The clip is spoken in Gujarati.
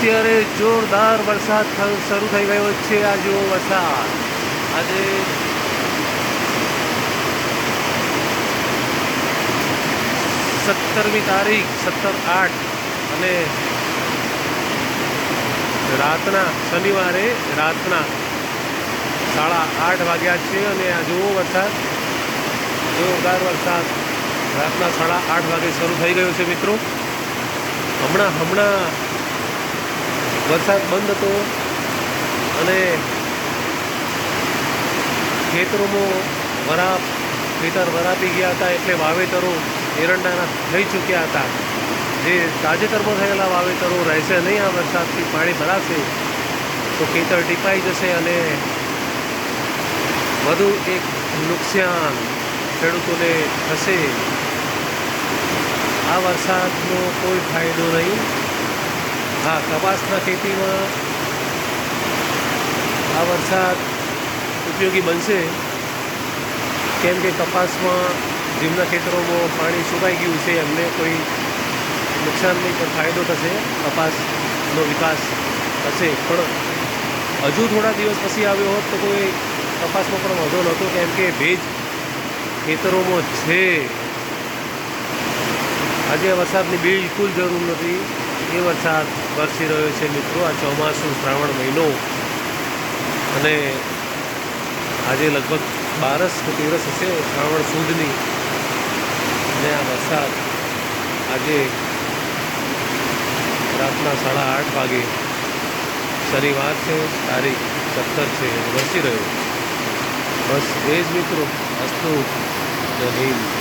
અત્યારે જોરદાર વરસાદ શરૂ થઈ ગયો છે। આ જુઓ વરસાદ આજે 17મી તારીખ 17/8 અને રાતના શનિવારે રાતના 8:30 વાગ્યા છે અને આ જુઓ વરસાદ જોરદાર વરસાદ રાતના 8:30 વાગે શરૂ થઈ ગયો છે મિત્રો। હમણાં વરસાદ બંધ હતો અને ખેતરોમાં ખેતર વરાપી ગયા હતા, એટલે વાવેતરો એરંડાના થઈ ચૂક્યા હતા। જે તાજેતરમાં થયેલા વાવેતરો રહેશે નહીં। આ વરસાદથી પાણી ભરાશે તો ખેતર ટીપાઈ જશે અને વધુ એક નુકસાન ખેડૂતોને થશે। આ વરસાદનો કોઈ ફાયદો નહીં। હા, કપાસના ખેતીમાં આ વરસાદ ઉપયોગી બનશે, કેમ કે કપાસમાં જેમના ખેતરોમાં પાણી સુકાઈ ગયું છે એમને કોઈ નુકસાન નહીં પણ ફાયદો થશે, કપાસનો વિકાસ થશે। પણ હજુ થોડા દિવસ પછી આવ્યો હોત તો કોઈ કપાસમાં પણ વાંધો નહોતો, કેમ કે ભેજ ખેતરોમાં છે। આજે વરસાદની બિલકુલ જરૂર નથી, એ વરસાદ વરસી રહ્યો છે મિત્રો। આ ચોમાસું શ્રાવણ મહિનો અને આજે લગભગ 12 દિવસ હશે શ્રાવણ સુદની, અને આ વરસાદ આજે રાતના 8:30 વાગે શનિવાર છે, તારીખ 17 છે, વરસી રહ્યો। બસ એ જ મિત્રો। અસ્તુ જય હિન્દ।